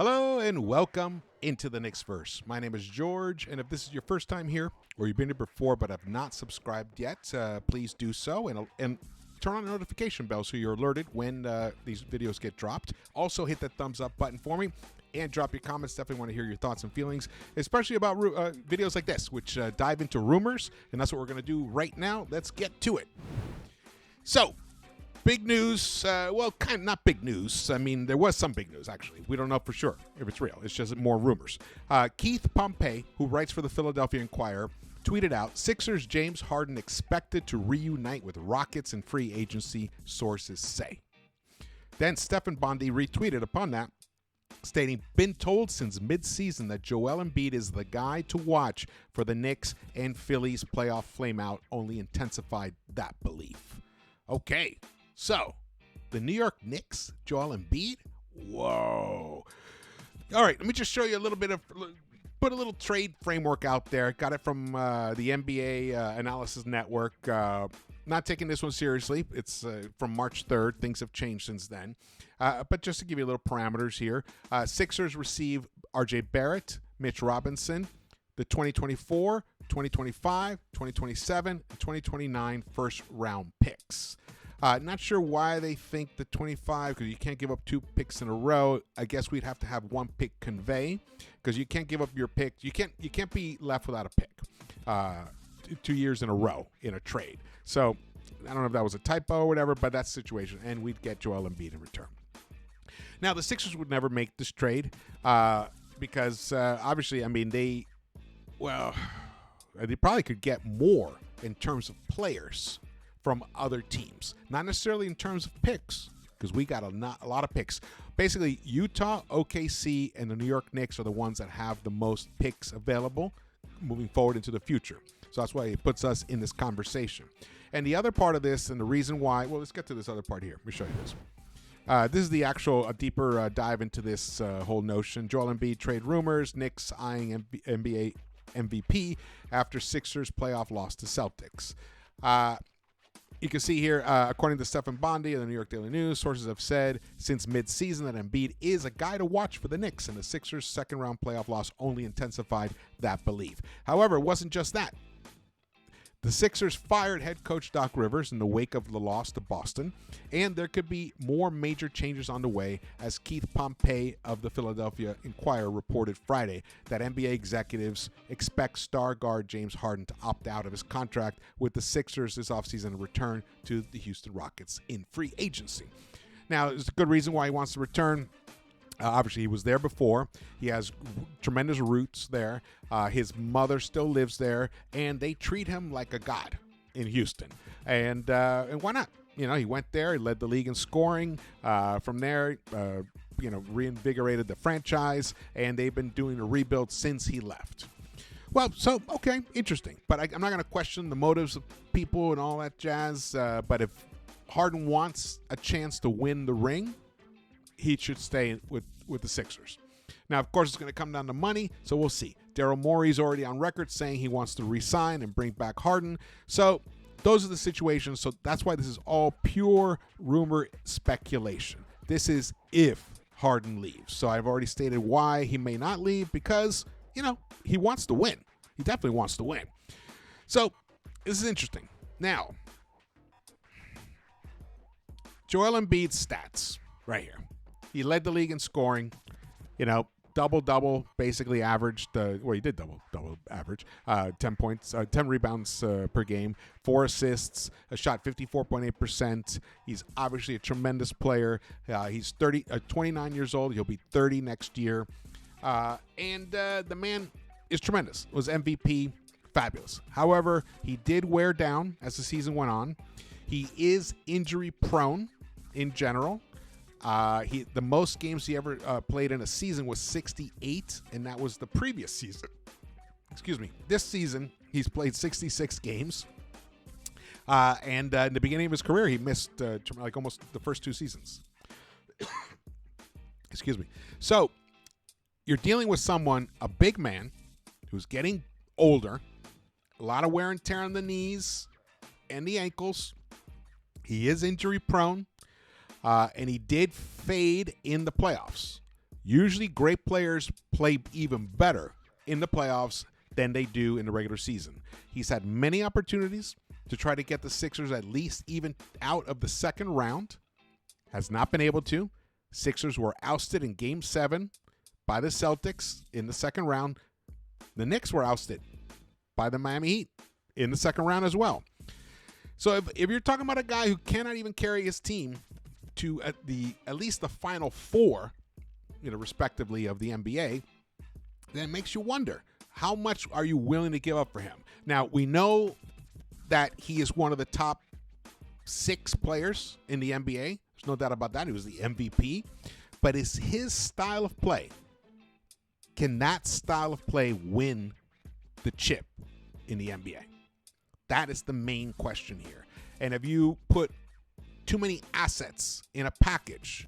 Hello and welcome into the Knicks-Verse. My name is George, and if this is your first time here, or you've been here before but have not subscribed yet, please do so and turn on the notification bell so you're alerted when these videos get dropped. Also, hit that thumbs up button for me and drop your comments. Definitely want to hear your thoughts and feelings, especially about videos like this, which dive into rumors, and that's what we're going to do right now. Let's get to it. So, big news, well, kind of not big news. I mean, there was some big news, actually. We don't know for sure if it's real. It's just more rumors. Keith Pompey, who writes for the Philadelphia Inquirer, tweeted out, Sixers James Harden expected to reunite with Rockets in free agency, sources say. Then Stephen Bondy retweeted upon that, stating, been told since mid-season that Joel Embiid is the guy to watch for the Knicks, and Philly's playoff flameout only intensified that belief. Okay. So, the New York Knicks, Joel Embiid? Whoa. All right, let me just show you a little bit of, put a little trade framework out there. Got it from the NBA Analysis Network. Not taking this one seriously. It's from March 3rd. Things have changed since then. But just to give you a little parameters here, Sixers receive R.J. Barrett, Mitch Robinson, the 2024, 2025, 2027, and 2029 first-round picks. Not sure why they think the 25, because you can't give up 2 picks in a row. I guess we'd have to have 1 pick convey, because you can't give up your pick. You can't be left without a pick 2 years in a row in a trade. So I don't know if that was a typo or whatever, but that's the situation, and we'd get Joel Embiid in return. Now, the Sixers would never make this trade because obviously, I mean, they probably could get more in terms of players from other teams, not necessarily in terms of picks, because we got a lot of picks. Basically, Utah, OKC, and the New York Knicks are the ones that have the most picks available moving forward into the future. So that's why it puts us in this conversation. And the other part of this, and the reason why, well, let's get to this other part here. Let me show you this. This is the actual deeper dive into this whole notion. Joel Embiid trade rumors, Knicks eyeing NBA MVP after Sixers playoff loss to Celtics. You can see here, according to Stephen Bondy of the New York Daily News, sources have said since mid-season that Embiid is a guy to watch for the Knicks, and the Sixers' second-round playoff loss only intensified that belief. However, it wasn't just that. The Sixers fired head coach Doc Rivers in the wake of the loss to Boston, and there could be more major changes on the way, as Keith Pompey of the Philadelphia Inquirer reported Friday that NBA executives expect star guard James Harden to opt out of his contract with the Sixers this offseason and return to the Houston Rockets in free agency. Now, there's a good reason why he wants to return. Obviously, he was there before. He has tremendous roots there. His mother still lives there, and they treat him like a god in Houston. And why not? You know, he went there. He led the league in scoring. From there, reinvigorated the franchise, and they've been doing a rebuild since he left. Well, so, okay, interesting. But I'm not going to question the motives of people and all that jazz. But if Harden wants a chance to win the ring, he should stay with the Sixers. Now, of course, it's going to come down to money, so we'll see. Daryl Morey's already on record saying he wants to re-sign and bring back Harden. So those are the situations. So that's why this is all pure rumor speculation. This is if Harden leaves. So I've already stated why he may not leave, because, he wants to win. He definitely wants to win. So this is interesting. Now, Joel Embiid's stats right here. He led the league in scoring, double-double, basically averaged, he did double average, 10 points, 10 rebounds per game, 4 assists, shot 54.8%. He's obviously a tremendous player. He's 29 years old. He'll be 30 next year. And the man is tremendous. Was MVP, fabulous. However, he did wear down as the season went on. He is injury-prone in general. The most games he ever played in a season was 68, and that was the previous season. Excuse me. This season, he's played 66 games. And in the beginning of his career, he missed almost the first 2 seasons. Excuse me. So you're dealing with a big man, who's getting older, a lot of wear and tear on the knees and the ankles. He is injury prone. And he did fade in the playoffs. Usually great players play even better in the playoffs than they do in the regular season. He's had many opportunities to try to get the Sixers at least even out of the second round. Has not been able to. Sixers were ousted in Game 7 by the Celtics in the second round. The Knicks were ousted by the Miami Heat in the second round as well. So if you're talking about a guy who cannot even carry his team to at least the Final Four, respectively, of the NBA, then it makes you wonder, how much are you willing to give up for him? Now, we know that he is one of the top 6 players in the NBA. There's no doubt about that. He was the MVP. But is his style of play, can that style of play win the chip in the NBA? That is the main question here. And if you put too many assets in a package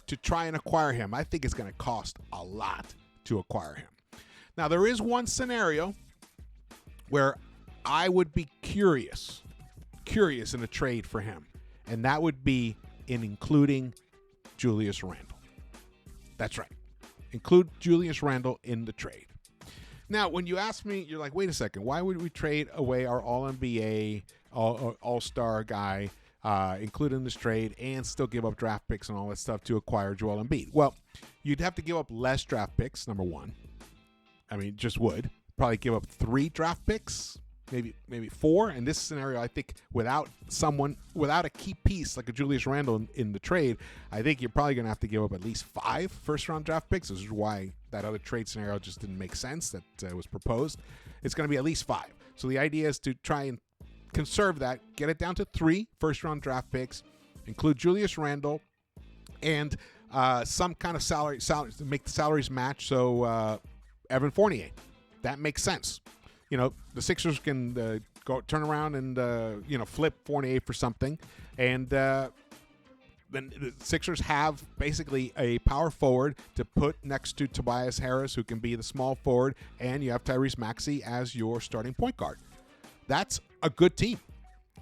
to try and acquire him, I think it's going to cost a lot to acquire him. Now, there is one scenario where I would be curious in a trade for him, and that would be in including Julius Randle. That's right. Include Julius Randle in the trade. Now, when you ask me, you're like, wait a second, why would we trade away our All-NBA, All-Star guy, include in this trade, and still give up draft picks and all that stuff to acquire Joel Embiid? Well, you'd have to give up less draft picks, number one. I mean, just would. Probably give up 3 draft picks, maybe 4. In this scenario, I think without a key piece like a Julius Randle in the trade, I think you're probably going to have to give up at least 5 first-round draft picks. This is why that other trade scenario just didn't make sense that was proposed. It's going to be at least 5. So the idea is to try and conserve that, get it down to 3 first-round draft picks, include Julius Randle, and some kind of salary to make the salaries match. So Evan Fournier, that makes sense. The Sixers can go turn around and flip Fournier for something, and then the Sixers have basically a power forward to put next to Tobias Harris, who can be the small forward, and you have Tyrese Maxey as your starting point guard. That's a good team.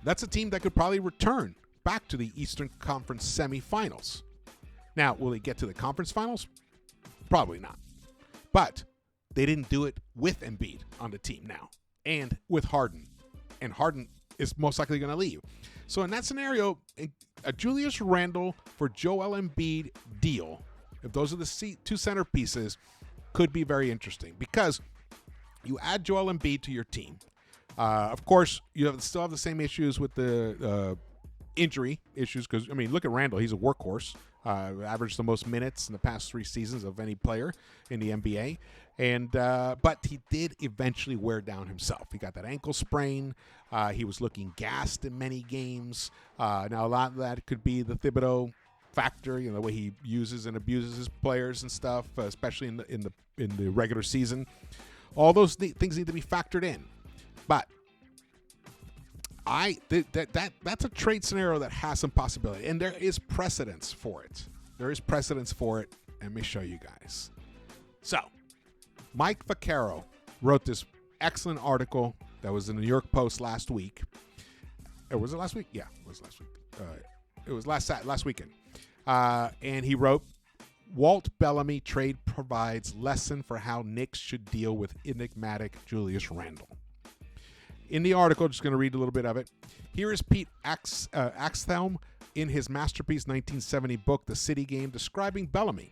That's a team that could probably return back to the Eastern Conference semifinals. Now, will they get to the conference finals? Probably not. But they didn't do it with Embiid on the team now, and with Harden. And Harden is most likely going to leave. So in that scenario, a Julius Randle for Joel Embiid deal, if those are the 2 centerpieces, could be very interesting, because you add Joel Embiid to your team. Of course, you still have the same issues with the injury issues, because, look at Randle. He's a workhorse. Averaged the most minutes in the past 3 seasons of any player in the NBA. But he did eventually wear down himself. He got that ankle sprain. He was looking gassed in many games. Now, a lot of that could be the Thibodeau factor, the way he uses and abuses his players and stuff, especially in the regular season. All those things need to be factored in. But that's a trade scenario that has some possibility, and there is precedence for it. Let me show you guys. So, Mike Vaccaro wrote this excellent article that was in the New York Post last week. Or was it last week? Yeah, it was last week. It was last weekend. And he wrote, Walt Bellamy trade provides lesson for how Knicks should deal with enigmatic Julius Randle. In the article, just going to read a little bit of it. Here is Pete Axthelm in his masterpiece 1970 book, The City Game, describing Bellamy,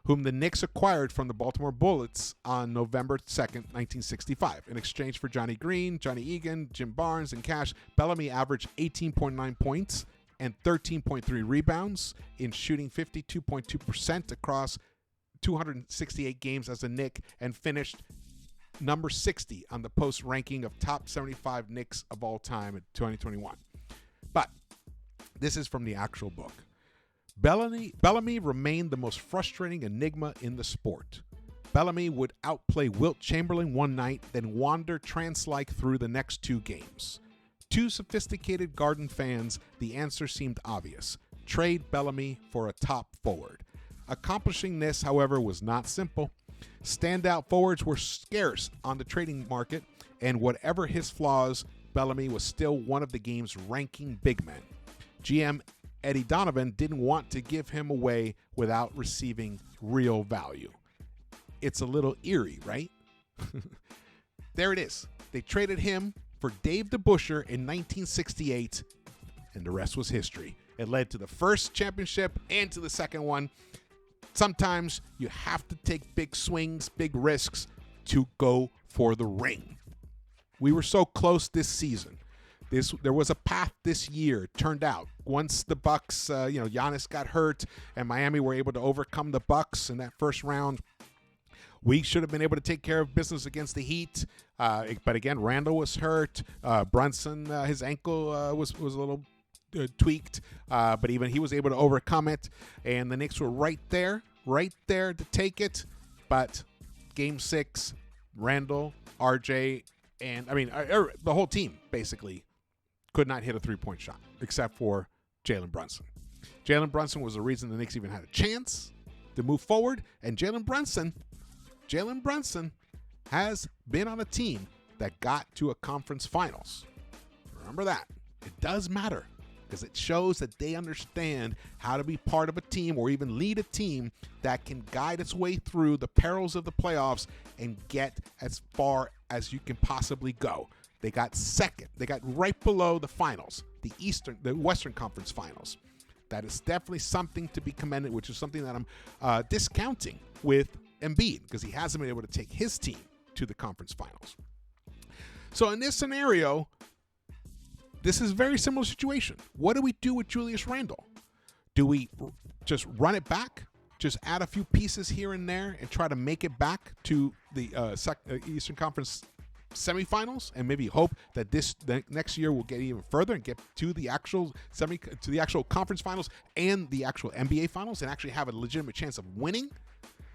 whom the Knicks acquired from the Baltimore Bullets on November 2nd, 1965. In exchange for Johnny Green, Johnny Egan, Jim Barnes, and cash, Bellamy averaged 18.9 points and 13.3 rebounds in shooting 52.2% across 268 games as a Knick, and finished number 60 on the Post ranking of top 75 Knicks of all time in 2021. But this is from the actual book. Bellamy remained the most frustrating enigma in the sport. Bellamy would outplay Wilt Chamberlain one night, then wander trance-like through the next 2 games. To sophisticated Garden fans, the answer seemed obvious. Trade Bellamy for a top forward. Accomplishing this, however, was not simple. Standout forwards were scarce on the trading market, and whatever his flaws, Bellamy was still one of the game's ranking big men. GM Eddie Donovan didn't want to give him away without receiving real value. It's a little eerie, right? There it is. They traded him for Dave DeBusschere in 1968, and the rest was history. It led to the first championship and to the second one. Sometimes you have to take big swings, big risks to go for the ring. We were so close this season. There was a path this year, it turned out. Once the Bucks, Giannis got hurt and Miami were able to overcome the Bucks in that first round, we should have been able to take care of business against the Heat. But again, Randall was hurt. Brunson, his ankle was a little tweaked, but even he was able to overcome it. And the Knicks were right there to take it. But Game 6, Randall, RJ, and the whole team basically could not hit a three-point shot except for Jalen Brunson. Jalen Brunson was the reason the Knicks even had a chance to move forward. And Jalen Brunson has been on a team that got to a conference finals. Remember that. It does matter because it shows that they understand how to be part of a team or even lead a team that can guide its way through the perils of the playoffs and get as far as you can possibly go. They got second. They got right below the finals, the Western Conference Finals. That is definitely something to be commended, which is something that I'm discounting with Embiid because he hasn't been able to take his team to the conference finals. So in this scenario, this is a very similar situation. What do we do with Julius Randle? Do we just run it back, just add a few pieces here and there and try to make it back to the Eastern Conference semifinals and maybe hope that the next year we'll get even further and get to the actual conference finals and the actual NBA finals and actually have a legitimate chance of winning?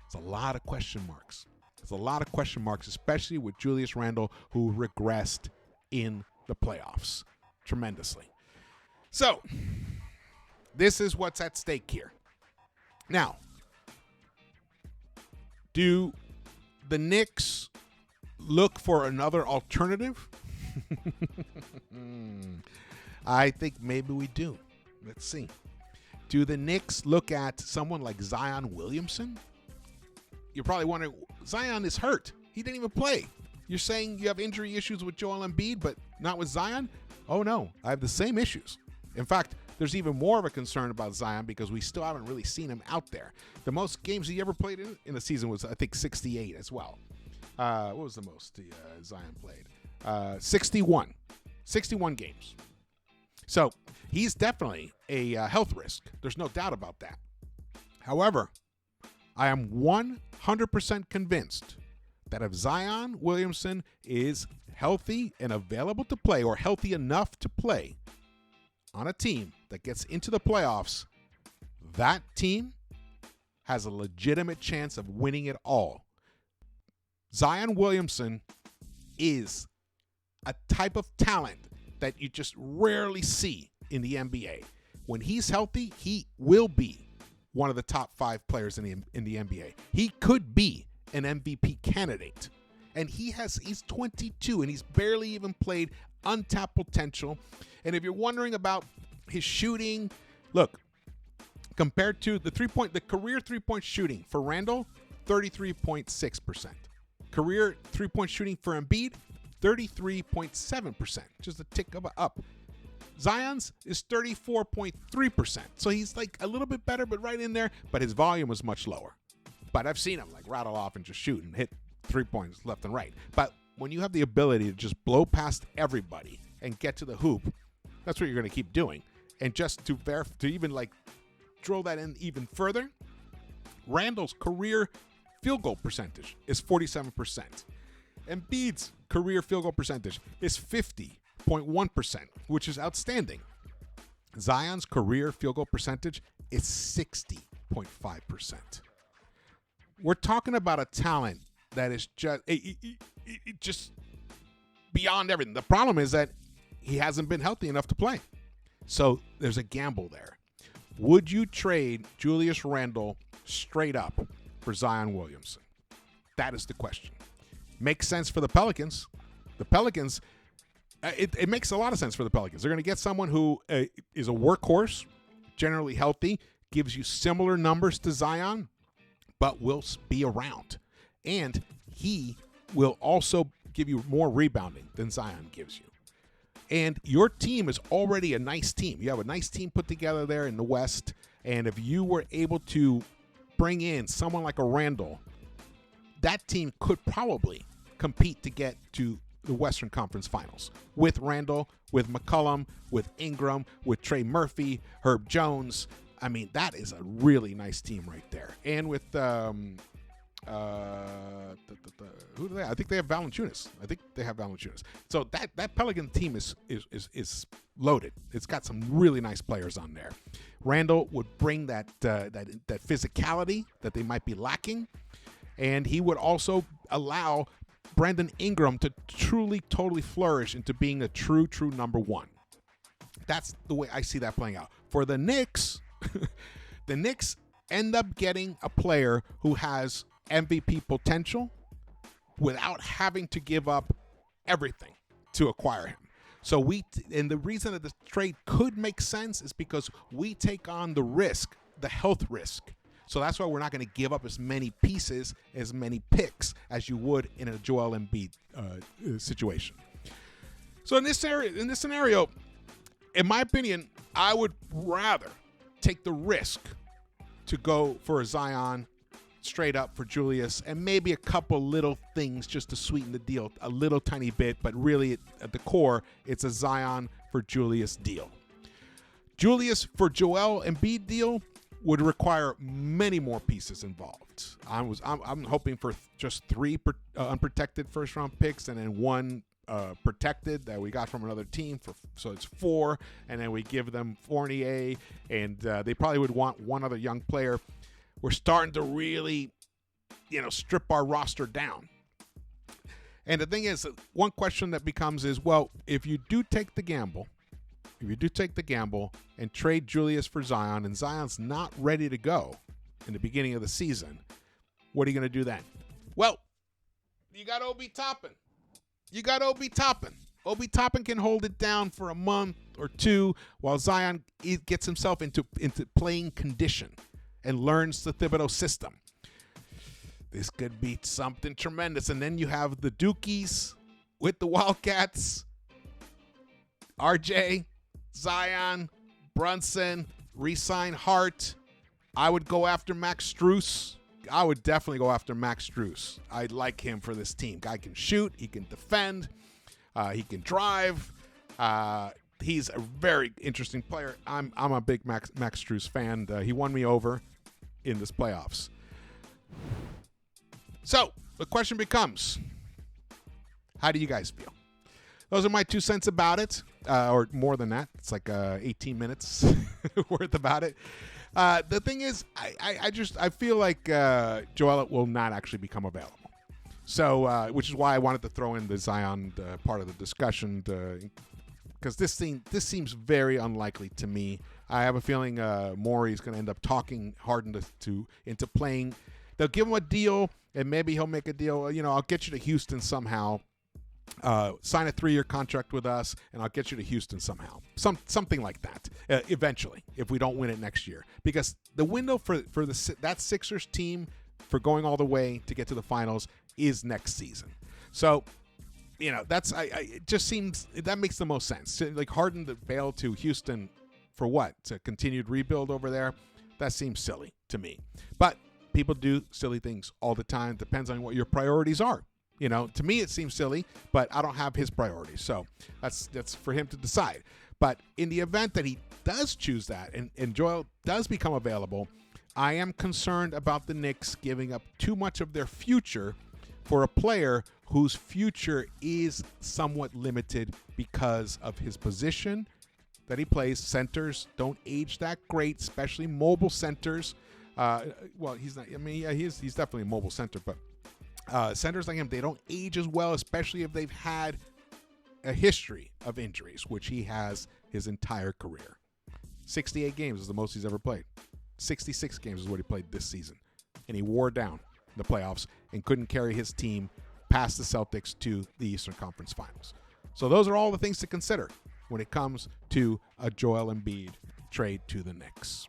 It's a lot of question marks. It's a lot of question marks, especially with Julius Randle, who regressed in the playoffs tremendously. So, this is what's at stake here. Now, do the Knicks look for another alternative? I think maybe we do. Let's see. Do the Knicks look at someone like Zion Williamson? You're probably wondering, Zion is hurt. He didn't even play. You're saying you have injury issues with Joel Embiid, but not with Zion? Oh, no. I have the same issues. In fact, there's even more of a concern about Zion because we still haven't really seen him out there. The most games he ever played in a season was, I think, 68 as well. What was the most Zion played? 61. 61 games. So he's definitely a health risk. There's no doubt about that. However, I am 100% convinced that if Zion Williamson is healthy and available to play or healthy enough to play on a team that gets into the playoffs, that team has a legitimate chance of winning it all. Zion Williamson is a type of talent that you just rarely see in the NBA. When he's healthy, he will be one of the top 5 players in the NBA. He could be an MVP candidate. And he's 22 and he's barely even played, untapped potential. And if you're wondering about his shooting, look, compared to the career three-point shooting for Randall, 33.6%. Career three-point shooting for Embiid, 33.7%, just a tick up. Zion's is 34.3%. So he's like a little bit better, but right in there, but his volume was much lower. But I've seen him like rattle off and just shoot and hit 3 points left and right. But when you have the ability to just blow past everybody and get to the hoop, that's what you're going to keep doing. And just to even like drill that in even further, Randall's career field goal percentage is 47%. Embiid's career field goal percentage is 50.1%, which is outstanding. Zion's career field goal percentage is 60.5%. We're talking about a talent that is just beyond everything. The problem is that he hasn't been healthy enough to play. So there's a gamble there. Would you trade Julius Randle straight up for Zion Williamson? That is the question. Makes sense for the Pelicans. The Pelicans, it makes a lot of sense for the Pelicans. They're going to get someone who is a workhorse, generally healthy, gives you similar numbers to Zion, but will be around. And he will also give you more rebounding than Zion gives you. And your team is already a nice team. You have a nice team put together there in the West. And if you were able to bring in someone like a Randall, that team could probably compete to get to the Western Conference Finals with Randall, with McCollum, with Ingram, with Trey Murphy, Herb Jones. I mean, that is a really nice team right there. And with who do they have? I think they have Valanciunas. So that Pelican team is loaded. It's got some really nice players on there. Randall would bring that physicality that they might be lacking, and he would also allow Brandon Ingram to truly, totally flourish into being a true number one. That's the way I see that playing out. For the Knicks, the Knicks end up getting a player who has MVP potential without having to give up everything to acquire him. So and the reason that the trade could make sense is because we take on the risk, the health risk. So that's why we're not going to give up as many pieces, as many picks as you would in a Joel Embiid situation. So in this scenario, in my opinion, I would rather take the risk to go for a Zion straight up for Julius, and maybe a couple little things just to sweeten the deal a little tiny bit, but really at the core, it's a Zion for Julius deal. Julius for Joel Embiid deal would require many more pieces involved. I'm hoping for just 3 unprotected first round picks and then 1 protected that we got from another team, so it's 4, and then we give them Fournier, and they probably would want 1 other young player. We're starting to really, strip our roster down. And the thing is, one question that becomes is, well, if you do take the gamble and trade Julius for Zion, and Zion's not ready to go in the beginning of the season, what are you going to do then? Well, you got Obi Toppin. Obi Toppin can hold it down for a month or 2 while Zion gets himself into playing condition and learns the Thibodeau system. This could be something tremendous. And then you have the Dukies with the Wildcats, RJ, Zion, Brunson, re-sign Hart. I would go after Max Strus. I would definitely go after Max Strus. I like him for this team. Guy can shoot. He can defend. He can drive. He's a very interesting player. I'm a big Max Strus fan. He won me over in this playoffs. So the question becomes, how do you guys feel? Those are my 2 cents about it, or more than that. It's like 18 minutes worth about it. The thing is, I feel like Joel will not actually become available. So, which is why I wanted to throw in the Zion part of the discussion, because this seems very unlikely to me. I have a feeling Morey is going to end up talking Harden into playing. They'll give him a deal, and maybe he'll make a deal. I'll get you to Houston somehow. Sign a 3-year contract with us, and I'll get you to Houston somehow. Something like that. Eventually, if we don't win it next year, because the window for that Sixers team for going all the way to get to the finals is next season. So, that's it just seems that makes the most sense. Like Harden to bail to Houston for what? To continued rebuild over there? That seems silly to me. But people do silly things all the time. Depends on what your priorities are. To me it seems silly, but I don't have his priorities. So that's for him to decide. But in the event that he does choose that and Joel does become available, I am concerned about the Knicks giving up too much of their future for a player whose future is somewhat limited because of his position that he plays. Centers don't age that great, especially mobile centers. Well, he's not. I mean, yeah, he's definitely a mobile center, but centers like him, they don't age as well, especially if they've had a history of injuries, which he has his entire career. 68 games is the most he's ever played. 66 games is what he played this season. And he wore down in the playoffs and couldn't carry his team past the Celtics to the Eastern Conference Finals. So those are all the things to consider when it comes to a Joel Embiid trade to the Knicks.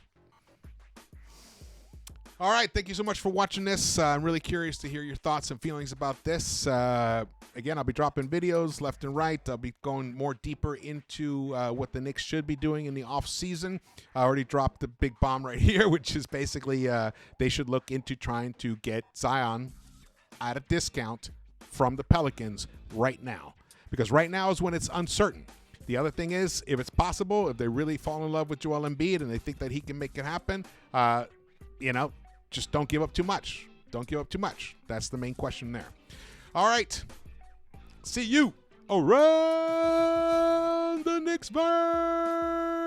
All right, thank you so much for watching this. I'm really curious to hear your thoughts and feelings about this. Again, I'll be dropping videos left and right. I'll be going more deeper into what the Knicks should be doing in the offseason. I already dropped the big bomb right here, which is basically they should look into trying to get Zion at a discount from the Pelicans right now. Because right now is when it's uncertain. The other thing is, if it's possible, if they really fall in love with Joel Embiid and they think that he can make it happen, just don't give up too much. Don't give up too much. That's the main question there. All right. See you around the Knicks-Verse.